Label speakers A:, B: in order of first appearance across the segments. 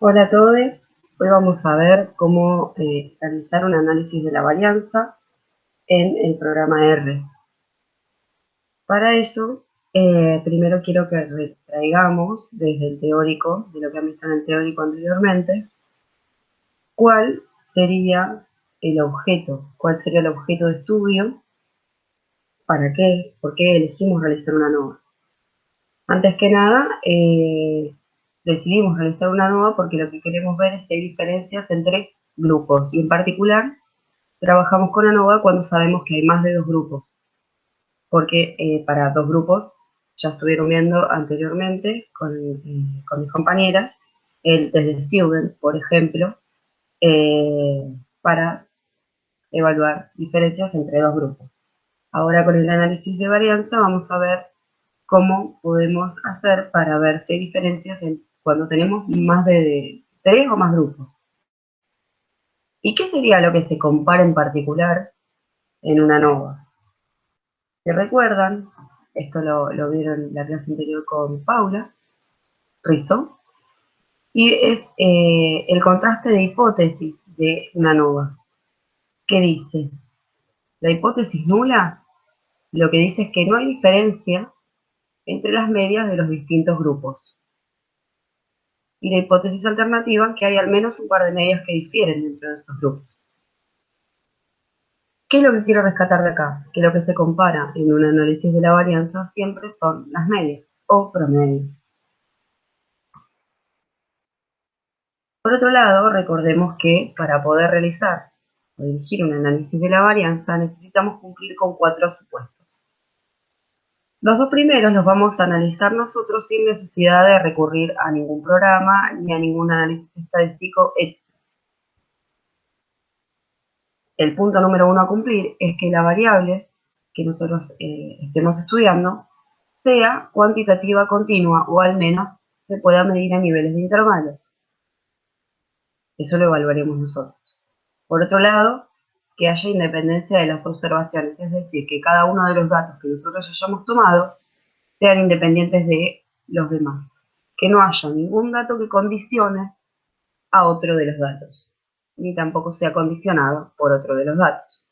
A: Hola a todos, hoy vamos a ver cómo realizar un análisis de la varianza en el programa R. Para eso, primero quiero que retraigamos desde el teórico, de lo que han visto en el teórico anteriormente, cuál sería el objeto, de estudio, para qué, por qué elegimos realizar una NOVA. Antes que nada, decidimos realizar una NOVA porque lo que queremos ver es si hay diferencias entre grupos, y en particular trabajamos con ANOVA cuando sabemos que hay más de dos grupos, porque para dos grupos ya estuvieron viendo anteriormente con mis compañeras el test de Student, por ejemplo, para evaluar diferencias entre dos grupos. Ahora con el análisis de varianza vamos a ver cómo podemos hacer para ver si hay diferencias cuando tenemos más de tres o más grupos. ¿Y qué sería lo que se compara en particular en una ANOVA? Si recuerdan, esto lo vieron en la clase anterior con Paula Rizzo, y es el contraste de hipótesis de una ANOVA. ¿Qué dice? La hipótesis nula lo que dice es que no hay diferencia entre las medias de los distintos grupos. Y la hipótesis alternativa, que hay al menos un par de medias que difieren dentro de estos grupos. ¿Qué es lo que quiero rescatar de acá? Que lo que se compara en un análisis de la varianza siempre son las medias o promedios. Por otro lado, recordemos que para poder realizar o dirigir un análisis de la varianza necesitamos cumplir con 4 supuestos. Los dos primeros los vamos a analizar nosotros sin necesidad de recurrir a ningún programa ni a ningún análisis estadístico extra. El punto número 1 a cumplir es que la variable que nosotros estemos estudiando sea cuantitativa continua o al menos se pueda medir a niveles de intervalos. Eso lo evaluaremos nosotros. Por otro lado, que haya independencia de las observaciones, es decir, que cada uno de los datos que nosotros hayamos tomado sean independientes de los demás. Que no haya ningún dato que condicione a otro de los datos, ni tampoco sea condicionado por otro de los datos.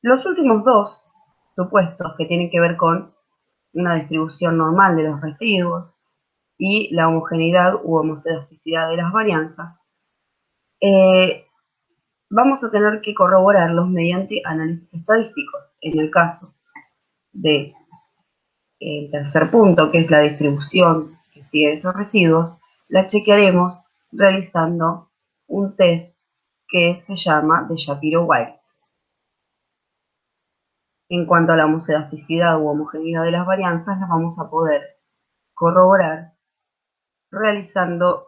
A: Los últimos dos supuestos, que tienen que ver con una distribución normal de los residuos y la homogeneidad u homoscedasticidad de las varianzas, vamos a tener que corroborarlos mediante análisis estadísticos. En el caso del tercer punto, que es la distribución que sigue esos residuos, la chequearemos realizando un test que se llama de Shapiro-Wilks. En cuanto a la homoscedasticidad u homogeneidad de las varianzas, las vamos a poder corroborar realizando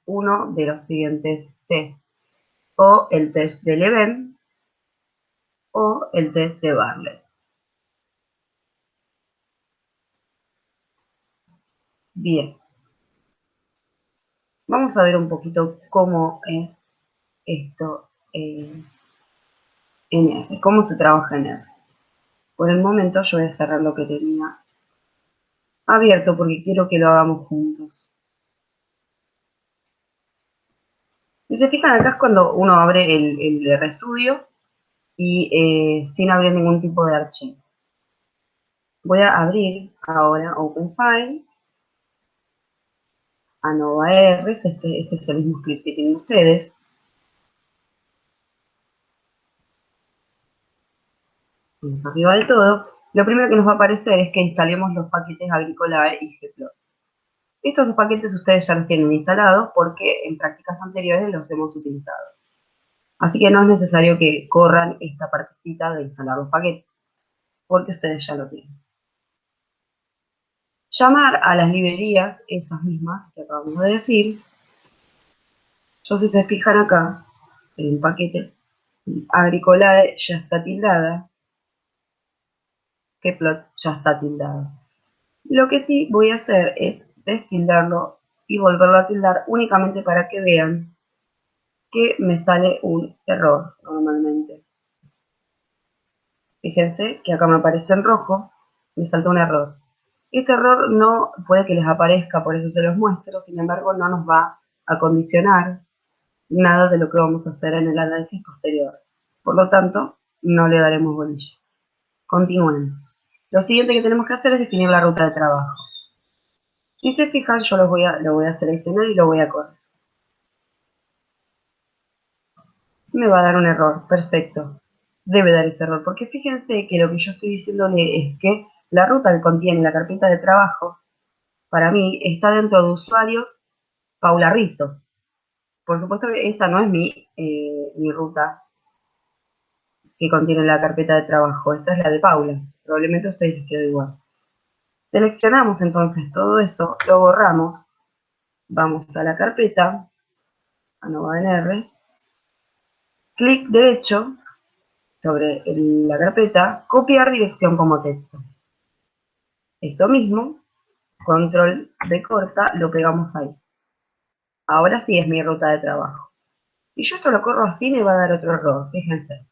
A: uno de los siguientes test, o el test de Leven o el test de Bartlett. Bien, vamos a ver un poquito cómo es esto en R, cómo se trabaja en R. Por el momento yo voy a cerrar lo que tenía abierto porque quiero que lo hagamos juntos. Si se fijan, acá es cuando uno abre el RStudio y sin abrir ningún tipo de archivo. Voy a abrir ahora Open File, ANOVA R, este es el mismo script que tienen ustedes. Vamos arriba del todo. Lo primero que nos va a aparecer es que instalemos los paquetes Agricolae y Gplot. Estos dos paquetes ustedes ya los tienen instalados porque en prácticas anteriores los hemos utilizado. Así que no es necesario que corran esta partecita de instalar los paquetes, porque ustedes ya lo tienen. Llamar a las librerías, esas mismas que acabamos de decir. Yo, si se fijan acá, en paquetes, Agricolae ya está tildada, Gplot ya está tildada. Lo que sí voy a hacer es destildarlo y volverlo a tildar únicamente para que vean que me sale un error normalmente. Fíjense que acá me aparece en rojo, me salta un error. Este error no puede que les aparezca, por eso se los muestro, sin embargo no nos va a condicionar nada de lo que vamos a hacer en el análisis posterior. Por lo tanto, no le daremos bolilla. Continuemos. Lo siguiente que tenemos que hacer es definir la ruta de trabajo. Si se fijan, yo lo voy a seleccionar y lo voy a correr. Me va a dar un error, perfecto. Debe dar ese error, porque fíjense que lo que yo estoy diciéndole es que la ruta que contiene la carpeta de trabajo, para mí, está dentro de usuarios Paula Rizzo. Por supuesto que esa no es mi ruta que contiene la carpeta de trabajo, esa es la de Paula. Probablemente a ustedes les quedó igual. Seleccionamos entonces todo eso, lo borramos, vamos a la carpeta, a Nova NR, clic derecho sobre la carpeta, copiar dirección como texto. Esto mismo, control B corta, lo pegamos ahí. Ahora sí es mi ruta de trabajo. Si yo esto lo corro así me va a dar otro error, fíjense.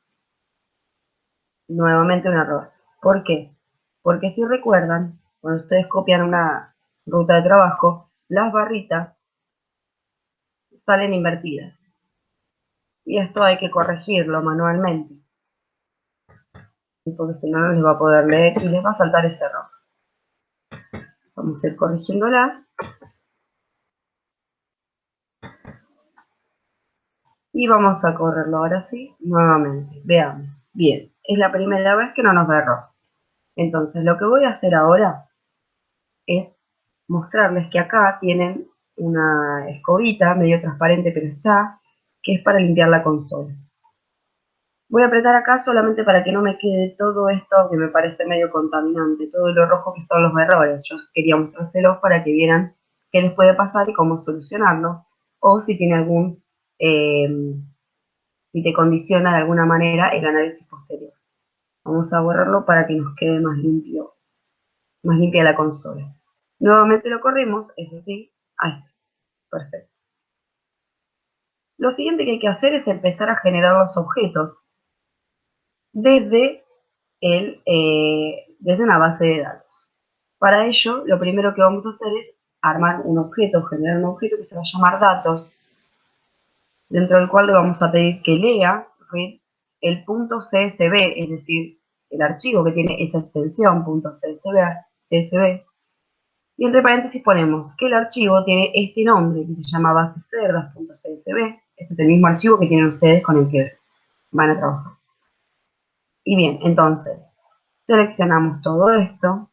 A: Nuevamente un error. ¿Por qué? Porque si recuerdan, cuando ustedes copian una ruta de trabajo, las barritas salen invertidas. Y esto hay que corregirlo manualmente. Porque si no, no les va a poder leer y les va a saltar ese error. Vamos a ir corrigiéndolas. Y vamos a correrlo ahora sí, nuevamente. Veamos. Bien, es la primera vez que no nos da error. Entonces, lo que voy a hacer ahora es mostrarles que acá tienen una escobita medio transparente, pero está, que es para limpiar la consola. Voy a apretar acá solamente para que no me quede todo esto que me parece medio contaminante, todo lo rojo que son los errores. Yo quería mostrárselos para que vieran qué les puede pasar y cómo solucionarlo, o si tiene si te condiciona de alguna manera el análisis posterior. Vamos a borrarlo para que nos quede más limpia la consola. Nuevamente lo corrimos, eso sí, ahí está, perfecto. Lo siguiente que hay que hacer es empezar a generar los objetos desde una base de datos. Para ello, lo primero que vamos a hacer es armar un objeto, generar un objeto que se va a llamar datos, dentro del cual le vamos a pedir que lea el punto .csv, es decir, el archivo que tiene esa extensión, .csv, y entre paréntesis ponemos que el archivo tiene este nombre, que se llama basecerdas.csv, este es el mismo archivo que tienen ustedes con el que van a trabajar. Y bien, entonces, seleccionamos todo esto,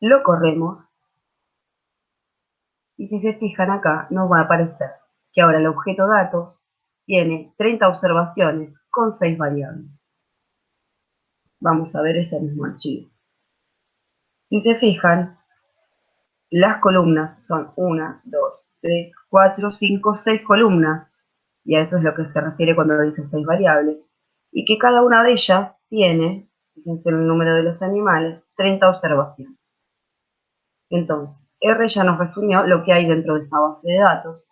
A: lo corremos, y si se fijan acá, nos va a aparecer que ahora el objeto datos tiene 30 observaciones con 6 variables. Vamos a ver ese mismo archivo. Si se fijan, las columnas son 1, 2, 3, 4, 5, 6 columnas, y a eso es lo que se refiere cuando dice 6 variables, y que cada una de ellas tiene, fíjense el número de los animales, 30 observaciones. Entonces, R ya nos resumió lo que hay dentro de esa base de datos.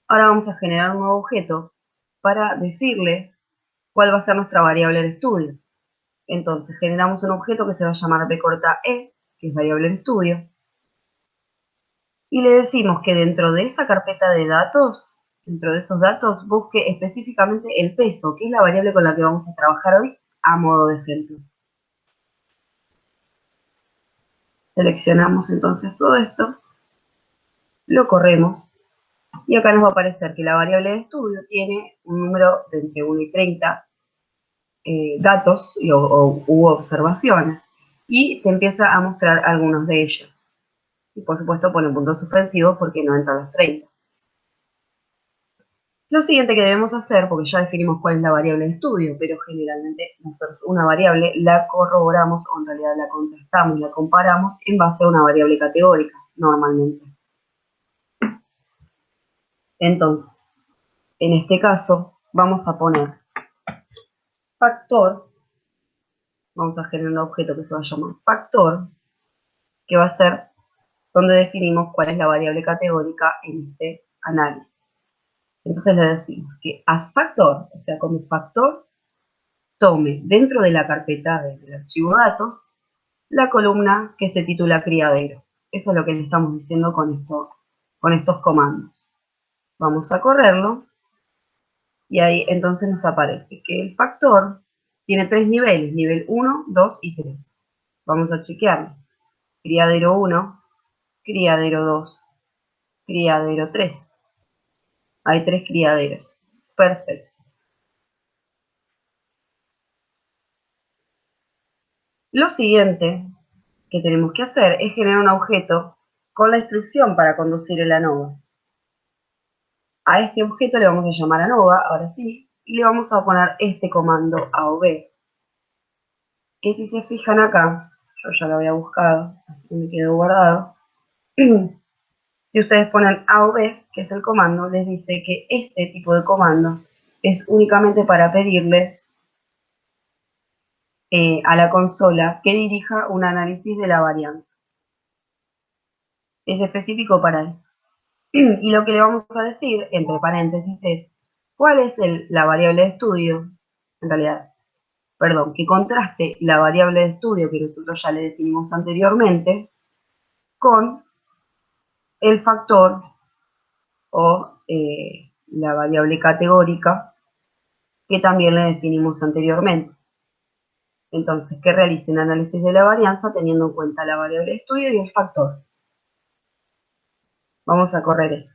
A: Ahora vamos a generar un nuevo objeto para decirle cuál va a ser nuestra variable de estudio. Entonces, generamos un objeto que se va a llamar B corta E, que es variable de estudio, y le decimos que dentro de esa carpeta de datos, dentro de esos datos, busque específicamente el peso, que es la variable con la que vamos a trabajar hoy a modo de ejemplo. Seleccionamos entonces todo esto, lo corremos, y acá nos va a aparecer que la variable de estudio tiene un número de entre 1 y 30 datos u observaciones, y te empieza a mostrar algunos de ellos. Y por supuesto pone puntos suspensivos porque no entran los 30. Lo siguiente que debemos hacer, porque ya definimos cuál es la variable de estudio, pero generalmente nosotros una variable la corroboramos, o en realidad la contrastamos, la comparamos en base a una variable categórica, normalmente. Entonces, en este caso, vamos a poner factor, vamos a generar un objeto que se va a llamar factor, que va a ser donde definimos cuál es la variable categórica en este análisis. Entonces le decimos que as factor, o sea, como factor, tome dentro de la carpeta del archivo datos la columna que se titula criadero. Eso es lo que le estamos diciendo con estos comandos. Vamos a correrlo y ahí entonces nos aparece que el factor tiene 3 niveles, nivel 1, 2 y 3. Vamos a chequearlo. Criadero 1, criadero 2, criadero 3. Hay 3 criaderos. Perfecto. Lo siguiente que tenemos que hacer es generar un objeto con la instrucción para conducir el ANOVA. A este objeto le vamos a llamar ANOVA, ahora sí, y le vamos a poner este comando AOV, que si se fijan acá, yo ya lo había buscado, así que me quedó guardado. Si ustedes ponen AOV, que es el comando, les dice que este tipo de comando es únicamente para pedirle a la consola que dirija un análisis de la varianza. Es específico para eso. Y lo que le vamos a decir, entre paréntesis, es cuál es la variable de estudio, en realidad, perdón, que contraste la variable de estudio que nosotros ya le definimos anteriormente con el factor o la variable categórica que también le definimos anteriormente. Entonces, que realice un análisis de la varianza teniendo en cuenta la variable de estudio y el factor. Vamos a correr esto.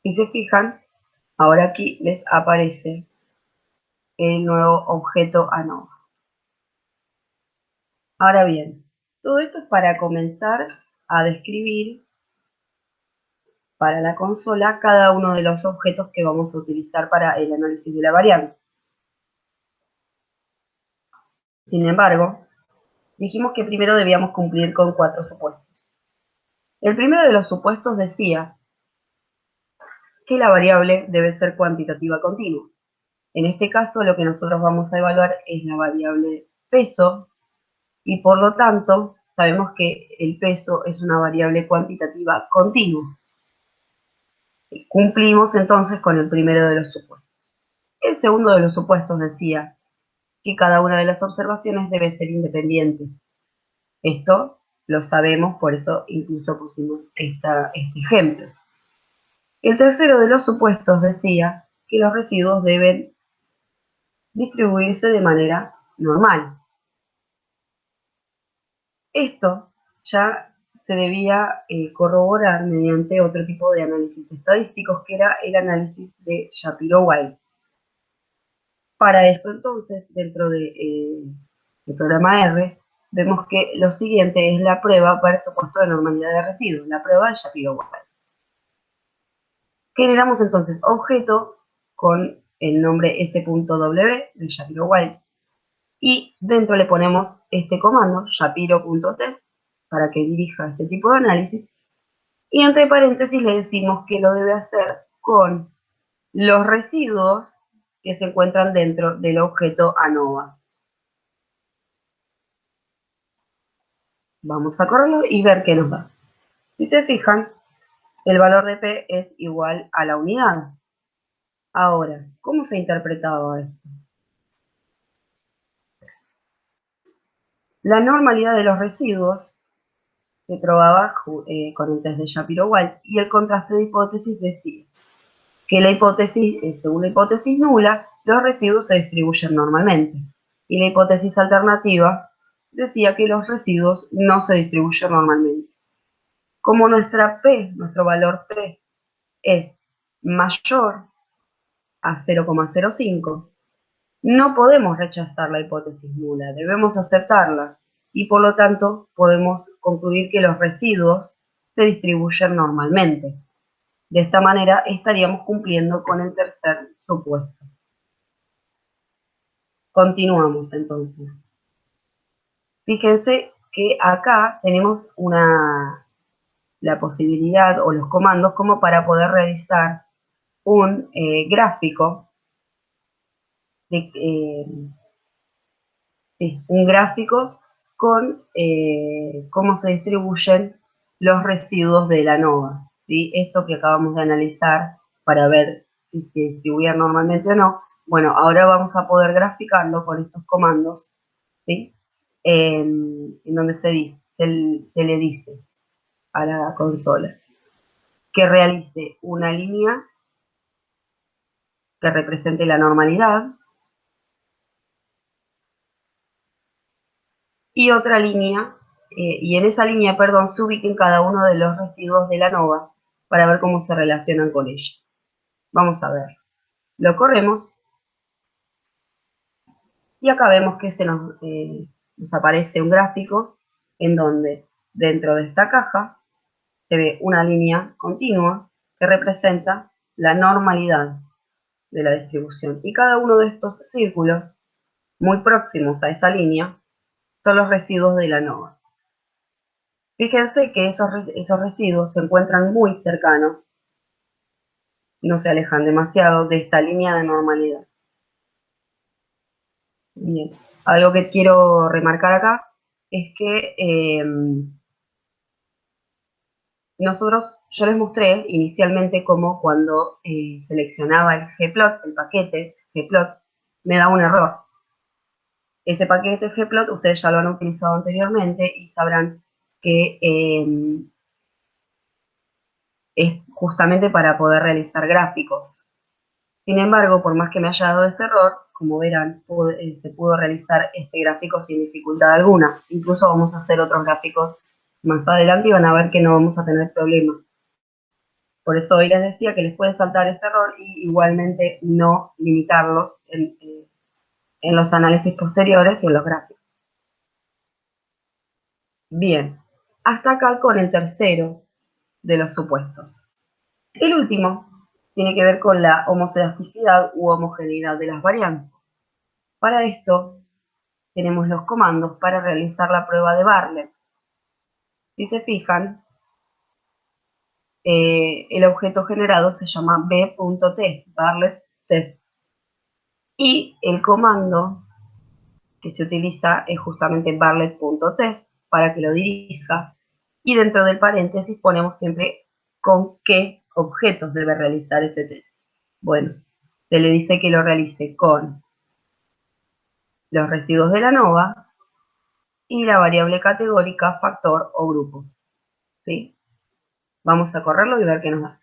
A: Si se fijan, ahora aquí les aparece el nuevo objeto ANOVA. Ahora bien, todo esto es para comenzar a describir para la consola cada uno de los objetos que vamos a utilizar para el análisis de la varianza. Sin embargo, dijimos que primero debíamos cumplir con 4 supuestos. El primero de los supuestos decía que la variable debe ser cuantitativa continua. En este caso, lo que nosotros vamos a evaluar es la variable peso y por lo tanto sabemos que el peso es una variable cuantitativa continua. Cumplimos entonces con el primero de los supuestos. El segundo de los supuestos decía que cada una de las observaciones debe ser independiente. Esto lo sabemos, por eso incluso pusimos este ejemplo. El tercero de los supuestos decía que los residuos deben distribuirse de manera normal. Esto ya se debía corroborar mediante otro tipo de análisis estadísticos, que era el análisis de Shapiro-Wiley. Para eso entonces, dentro del programa R, vemos que lo siguiente es la prueba para el supuesto de normalidad de residuos, la prueba de Shapiro-Wiley. Generamos entonces objeto con el nombre s.w de Shapiro-Wiley y dentro le ponemos este comando, shapiro.test, para que dirija este tipo de análisis, y entre paréntesis le decimos que lo debe hacer con los residuos que se encuentran dentro del objeto ANOVA. Vamos a correrlo y ver qué nos da. Si se fijan, el valor de P es igual a la unidad. Ahora, ¿cómo se interpretaba esto? La normalidad de los residuos se probaba con el test de Shapiro-Wiley y el contraste de hipótesis decía que la hipótesis, según la hipótesis nula, los residuos se distribuyen normalmente. Y la hipótesis alternativa decía que los residuos no se distribuyen normalmente. Como nuestra P, nuestro valor P, es mayor a 0,05, no podemos rechazar la hipótesis nula, debemos aceptarla. Y por lo tanto podemos concluir que los residuos se distribuyen normalmente. De esta manera estaríamos cumpliendo con el tercer supuesto. Continuamos entonces. Fíjense que acá tenemos la posibilidad o los comandos como para poder realizar un gráfico, un gráfico con cómo se distribuyen los residuos de la ANOVA. ¿Sí? Esto que acabamos de analizar para ver si se distribuían normalmente o no. Bueno, ahora vamos a poder graficarlo con estos comandos, ¿sí? En donde se le dice a la consola que realice una línea que represente la normalidad y otra línea, y en esa línea, perdón, se ubiquen cada uno de los residuos de la ANOVA para ver cómo se relacionan con ella. Vamos a ver. Lo corremos y acá vemos que nos aparece un gráfico en donde dentro de esta caja se ve una línea continua que representa la normalidad de la distribución. Y cada uno de estos círculos, muy próximos a esa línea, son los residuos de la ANOVA. Fíjense que esos residuos se encuentran muy cercanos, no se alejan demasiado de esta línea de normalidad. Bien, algo que quiero remarcar acá es que yo les mostré inicialmente cómo cuando seleccionaba el gplot, el paquete gplot, me da un error. Ese paquete gplot ustedes ya lo han utilizado anteriormente y sabrán que es justamente para poder realizar gráficos. Sin embargo, por más que me haya dado este error, como verán, se pudo realizar este gráfico sin dificultad alguna. Incluso vamos a hacer otros gráficos más adelante y van a ver que no vamos a tener problemas. Por eso hoy les decía que les puede saltar ese error y igualmente no limitarlos en los análisis posteriores y en los gráficos. Bien, hasta acá con el tercero de los supuestos. El último tiene que ver con la homoscedasticidad u homogeneidad de las variantes. Para esto tenemos los comandos para realizar la prueba de Bartlett. Si se fijan, el objeto generado se llama b.t, Bartlett Test. Y el comando que se utiliza es justamente bartlett.test para que lo dirija. Y dentro del paréntesis ponemos siempre con qué objetos debe realizar ese test. Bueno, se le dice que lo realice con los residuos de la ANOVA y la variable categórica factor o grupo. ¿Sí? Vamos a correrlo y ver qué nos da.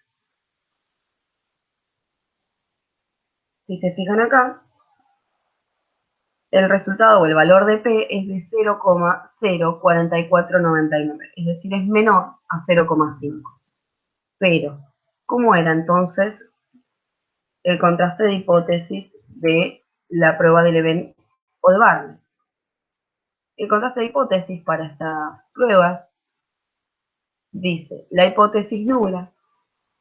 A: Si se fijan acá, el resultado o el valor de P es de 0,04499, es decir, es menor a 0,5. Pero, ¿cómo era entonces el contraste de hipótesis de la prueba de Leven o de Bartlett? El contraste de hipótesis para estas pruebas dice la hipótesis nula,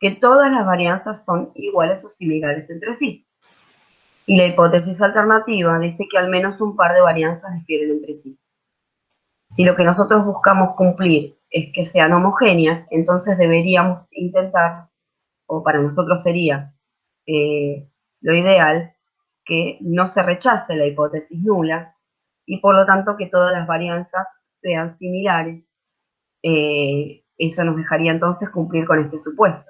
A: que todas las varianzas son iguales o similares entre sí. Y la hipótesis alternativa dice que al menos un par de varianzas difieren entre sí. Si lo que nosotros buscamos cumplir es que sean homogéneas, entonces deberíamos intentar, o para nosotros sería lo ideal, que no se rechace la hipótesis nula y por lo tanto que todas las varianzas sean similares. Eso nos dejaría entonces cumplir con este supuesto.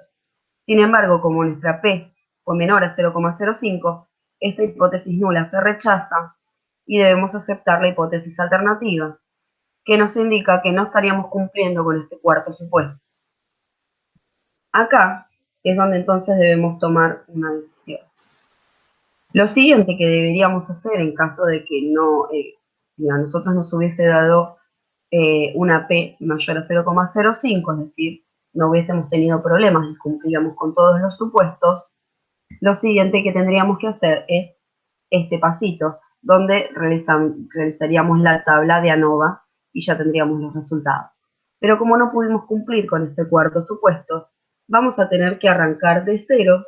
A: Sin embargo, como nuestra P fue menor a 0,05, esta hipótesis nula se rechaza y debemos aceptar la hipótesis alternativa, que nos indica que no estaríamos cumpliendo con este cuarto supuesto. Acá es donde entonces debemos tomar una decisión. Lo siguiente que deberíamos hacer en caso de que si a nosotros nos hubiese dado una P mayor a 0,05, es decir, no hubiésemos tenido problemas y cumplíamos con todos los supuestos, lo siguiente que tendríamos que hacer es este pasito, donde realizaríamos la tabla de ANOVA y ya tendríamos los resultados. Pero como no pudimos cumplir con este cuarto supuesto, vamos a tener que arrancar de cero,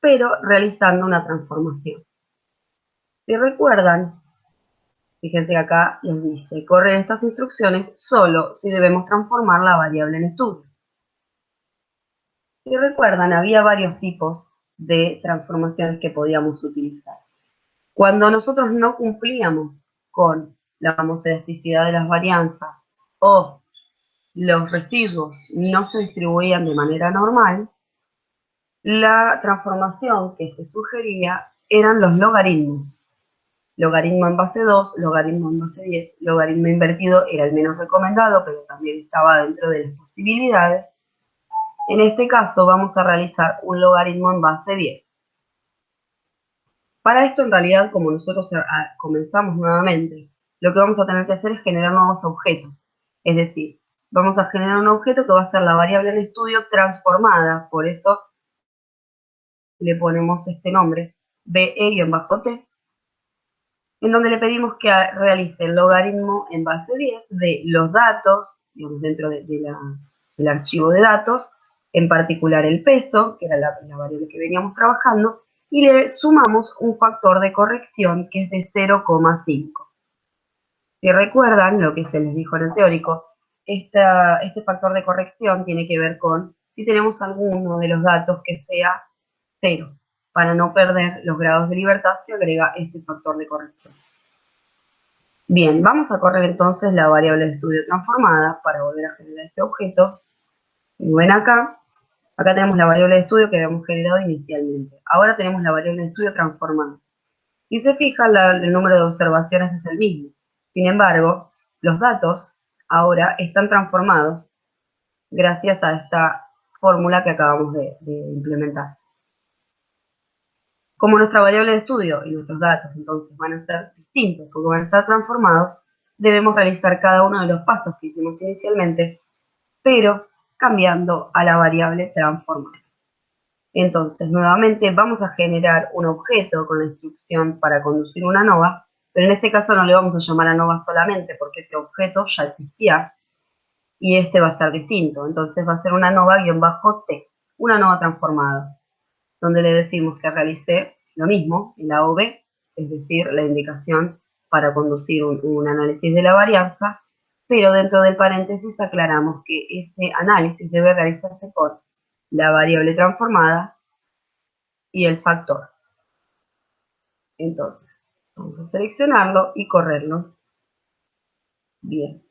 A: pero realizando una transformación. Si recuerdan, fíjense que acá les dice, correr estas instrucciones solo si debemos transformar la variable en estudio. Si recuerdan, había varios tipos de transformaciones que podíamos utilizar. Cuando nosotros no cumplíamos con la homoscedasticidad de las varianzas o los residuos no se distribuían de manera normal, La transformación que se sugería eran los logaritmos. Logaritmo en base 2, logaritmo en base 10, logaritmo invertido era el menos recomendado, pero también estaba dentro de las posibilidades. En este caso vamos a realizar un logaritmo en base 10. Para esto, en realidad, como nosotros comenzamos nuevamente, lo que vamos a tener que hacer es generar nuevos objetos. Es decir, vamos a generar un objeto que va a ser la variable en estudio transformada, por eso le ponemos este nombre, BE-T, en donde le pedimos que realice el logaritmo en base 10 de los datos, digamos, dentro del archivo de datos, en particular el peso, que era la variable que veníamos trabajando, y le sumamos un factor de corrección que es de 0,5. Si recuerdan lo que se les dijo en el teórico, este factor de corrección tiene que ver con si tenemos alguno de los datos que sea 0. Para no perder los grados de libertad se agrega este factor de corrección. Bien, vamos a correr entonces la variable de estudio transformada para volver a generar este objeto. Y ven acá tenemos la variable de estudio que habíamos generado inicialmente. Ahora tenemos la variable de estudio transformada. Si se fijan, el número de observaciones es el mismo. Sin embargo, los datos ahora están transformados gracias a esta fórmula que acabamos de implementar. Como nuestra variable de estudio y nuestros datos entonces van a ser distintos porque van a estar transformados, debemos realizar cada uno de los pasos que hicimos inicialmente, pero cambiando a la variable transformada. Entonces, nuevamente vamos a generar un objeto con la instrucción para conducir una ANOVA, pero en este caso no le vamos a llamar ANOVA solamente porque ese objeto ya existía y este va a ser distinto. Entonces va a ser una ANOVA-T, una ANOVA transformada, donde le decimos que realicé lo mismo, el AOV, es decir, la indicación para conducir un análisis de la varianza, pero dentro del paréntesis aclaramos que ese análisis debe realizarse por la variable transformada y el factor. Entonces, vamos a seleccionarlo y correrlo. Bien,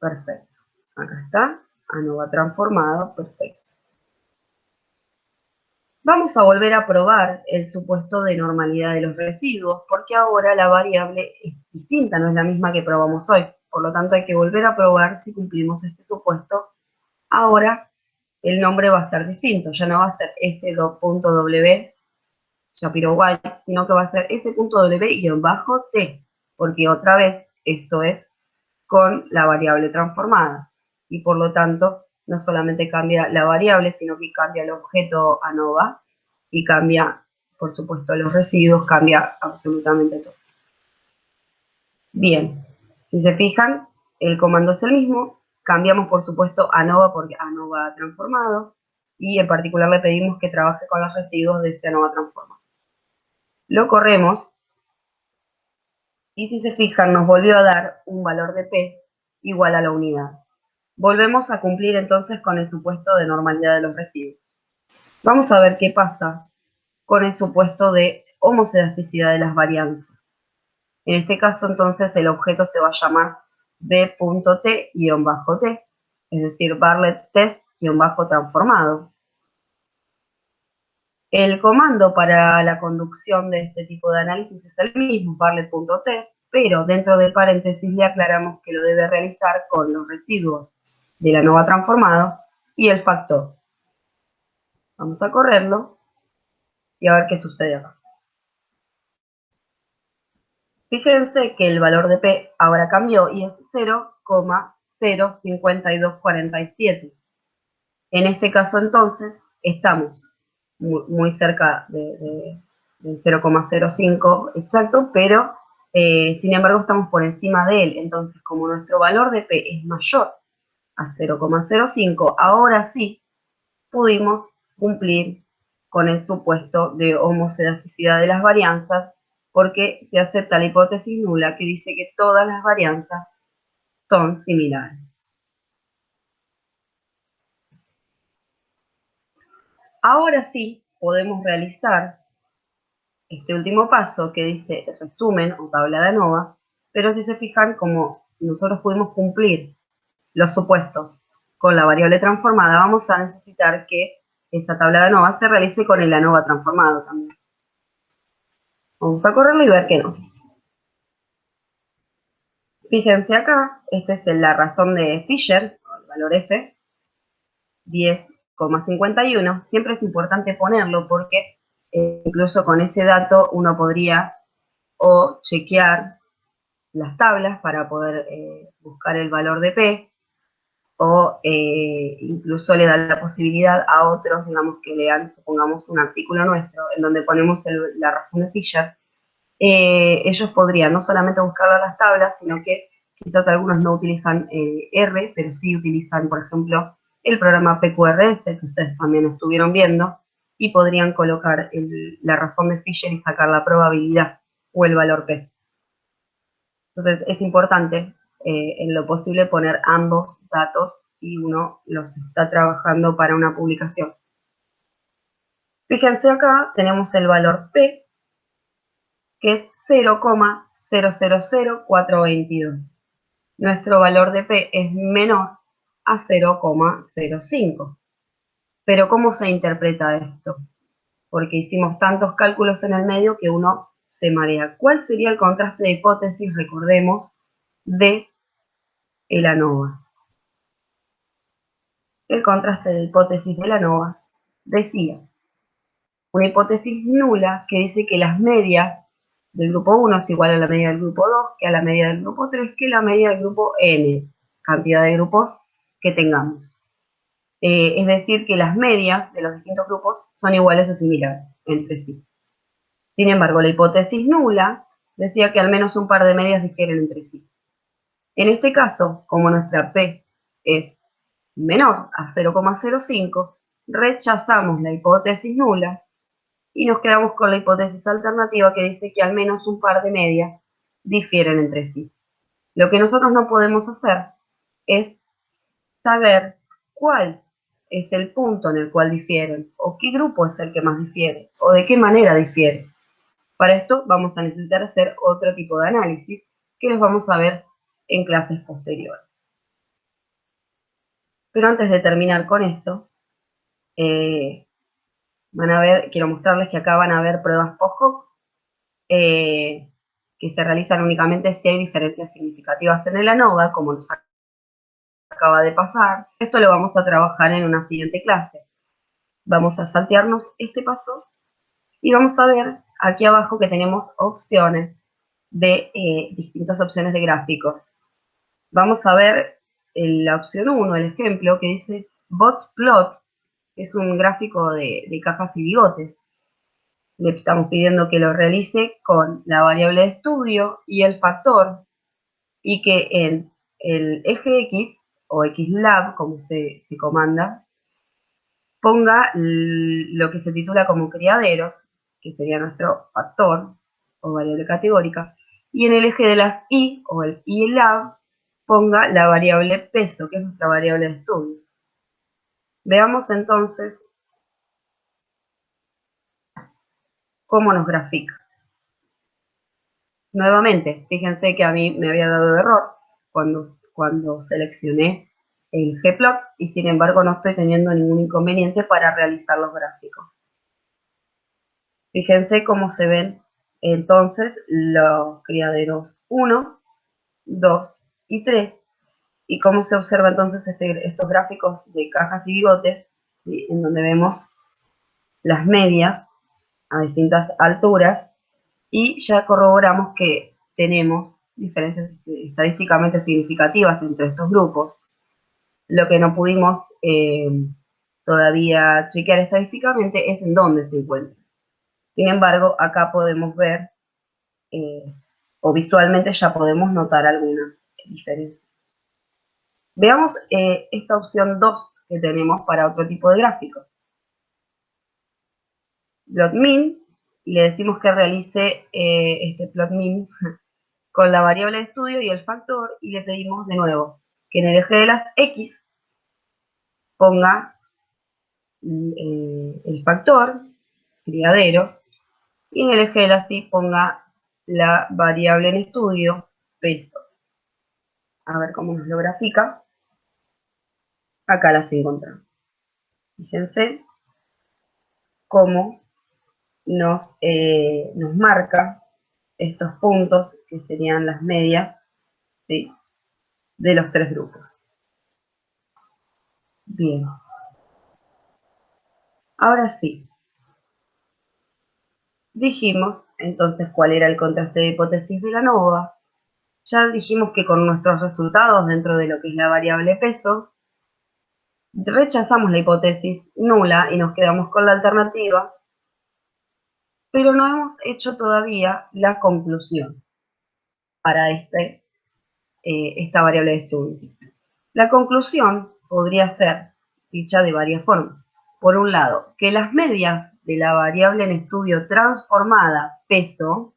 A: perfecto. Acá está, ANOVA transformado, perfecto. Vamos a volver a probar el supuesto de normalidad de los residuos, porque ahora la variable es distinta, no es la misma que probamos hoy. Por lo tanto, hay que volver a probar si cumplimos este supuesto. Ahora, el nombre va a ser distinto, ya no va a ser s.w, Shapiro White, sino que va a ser s.w-t, porque otra vez esto es con la variable transformada. Y por lo tanto, no solamente cambia la variable, sino que cambia el objeto ANOVA y cambia, por supuesto, los residuos, cambia absolutamente todo. Bien, si se fijan, el comando es el mismo, cambiamos por supuesto ANOVA porque ANOVA transformado, y en particular le pedimos que trabaje con los residuos de ese ANOVA transformado. Lo corremos, y si se fijan, nos volvió a dar un valor de P igual a la unidad. Volvemos a cumplir entonces con el supuesto de normalidad de los residuos. Vamos a ver qué pasa con el supuesto de homoscedasticidad de las varianzas. En este caso entonces el objeto se va a llamar B.T-T, es decir, Bartlett Test-transformado. El comando para la conducción de este tipo de análisis es el mismo, Bartlett.test, pero dentro de paréntesis le aclaramos que lo debe realizar con los residuos de la ANOVA transformado y el factor. Vamos a correrlo y a ver qué sucede acá. Fíjense que el valor de P ahora cambió y es 0,05247. En este caso entonces estamos muy cerca del 0,05 exacto, pero sin embargo estamos por encima de él. Entonces, como nuestro valor de P es mayor a 0,05, ahora sí pudimos cumplir con el supuesto de homoscedasticidad de las varianzas, porque se acepta la hipótesis nula que dice que todas las varianzas son similares. Ahora sí podemos realizar este último paso que dice resumen o tabla de ANOVA, pero si se fijan, como nosotros pudimos cumplir los supuestos con la variable transformada, vamos a necesitar que esa tabla de ANOVA se realice con el ANOVA transformado también. Vamos a correrlo y ver que no. Fíjense acá, esta es la razón de Fisher, el valor F, 10,51. Siempre es importante ponerlo porque incluso con ese dato uno podría o chequear las tablas para poder buscar el valor de P, o incluso le da la posibilidad a otros, digamos, que lean, supongamos, un artículo nuestro en donde ponemos la razón de Fisher. Ellos podrían no solamente buscarlo a las tablas, sino que quizás algunos no utilizan R, pero sí utilizan, por ejemplo, el programa PQRS, que ustedes también estuvieron viendo, y podrían colocar la razón de Fisher y sacar la probabilidad o el valor P. Entonces es importante en lo posible poner ambos datos si uno los está trabajando para una publicación. Fíjense acá, tenemos el valor P, que es 0,000422. Nuestro valor de P es menor a 0,05. Pero ¿cómo se interpreta esto? Porque hicimos tantos cálculos en el medio que uno se marea. ¿Cuál sería el contraste de hipótesis, recordemos, de el ANOVA? El contraste de hipótesis de la ANOVA decía una hipótesis nula que dice que las medias del grupo 1 es igual a la media del grupo 2, que a la media del grupo 3, que la media del grupo n, cantidad de grupos que tengamos. Es decir, que las medias de los distintos grupos son iguales o similares entre sí. Sin embargo, la hipótesis nula decía que al menos un par de medias difieren entre sí. En este caso, como nuestra P es menor a 0,05, rechazamos la hipótesis nula y nos quedamos con la hipótesis alternativa que dice que al menos un par de medias difieren entre sí. Lo que nosotros no podemos hacer es saber cuál es el punto en el cual difieren, o qué grupo es el que más difiere, o de qué manera difiere. Para esto vamos a necesitar hacer otro tipo de análisis que los vamos a ver en clases posteriores. Pero antes de terminar con esto, quiero mostrarles que acá van a ver pruebas post-hoc que se realizan únicamente si hay diferencias significativas en el ANOVA, como nos acaba de pasar. Esto lo vamos a trabajar en una siguiente clase. Vamos a saltearnos este paso y vamos a ver aquí abajo que tenemos opciones de distintas opciones de gráficos. Vamos a ver la opción 1, el ejemplo, que dice bot plot, que es un gráfico de cajas y bigotes. Le estamos pidiendo que lo realice con la variable de estudio y el factor, y que en el eje X, o XLab, como se comanda, ponga lo que se titula como criaderos, que sería nuestro factor, o variable categórica, y en el eje de las Y, o el YLab, ponga la variable peso, que es nuestra variable de estudio. Veamos entonces cómo nos grafica. Nuevamente, fíjense que a mí me había dado error cuando seleccioné el Gplot y sin embargo no estoy teniendo ningún inconveniente para realizar los gráficos. Fíjense cómo se ven entonces los criaderos 1, 2 y 3 y cómo se observa entonces estos gráficos de cajas y bigotes, ¿sí? En donde vemos las medias a distintas alturas y ya corroboramos que tenemos diferencias estadísticamente significativas entre estos grupos. Lo que no pudimos todavía chequear estadísticamente es en dónde se encuentran. Sin embargo, acá podemos ver, o visualmente ya podemos notar algunas diferencias. Veamos esta opción 2 que tenemos para otro tipo de gráfico. Plot min, y le decimos que realice este plot min con la variable de estudio y el factor, y le pedimos de nuevo que en el eje de las X ponga el factor, criaderos, y en el eje de las Y ponga la variable en estudio, peso. A ver cómo nos lo grafica. Acá las encontramos. Fíjense cómo nos marca estos puntos, que serían las medias, ¿sí?, de los tres grupos. Bien. Ahora sí. Dijimos entonces cuál era el contraste de hipótesis de la ANOVA. Ya dijimos que con nuestros resultados dentro de lo que es la variable peso, rechazamos la hipótesis nula y nos quedamos con la alternativa, pero no hemos hecho todavía la conclusión para esta variable de estudio. La conclusión podría ser dicha de varias formas. Por un lado, que las medias de la variable en estudio transformada peso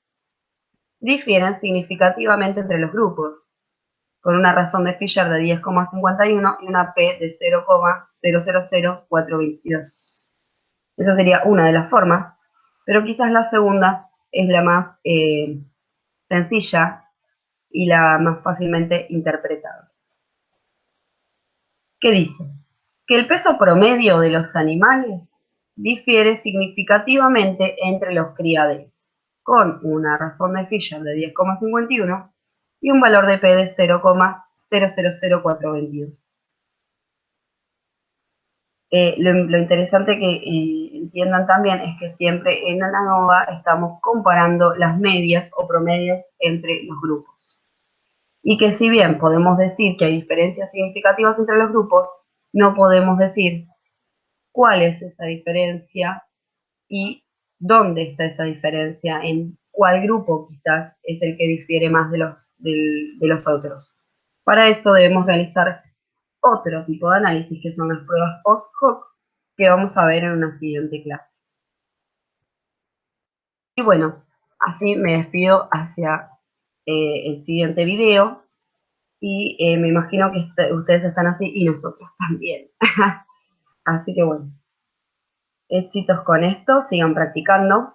A: difieren significativamente entre los grupos, con una razón de Fisher de 10,51 y una P de 0,000422. Esa sería una de las formas, pero quizás la segunda es la más sencilla y la más fácilmente interpretable. ¿Qué dice? Que el peso promedio de los animales difiere significativamente entre los criaderos, con una razón de Fisher de 10,51 y un valor de P de 0,000422. Lo interesante que entiendan también es que siempre en la ANOVA estamos comparando las medias o promedios entre los grupos. Y que si bien podemos decir que hay diferencias significativas entre los grupos, no podemos decir cuál es esa diferencia y dónde está esa diferencia, en cuál grupo quizás es el que difiere más de los otros. Para eso debemos realizar otro tipo de análisis, que son las pruebas post-hoc, que vamos a ver en una siguiente clase. Y bueno, así me despido hacia el siguiente video, y me imagino que ustedes están así y nosotros también. Así que bueno, éxitos con esto, sigan practicando.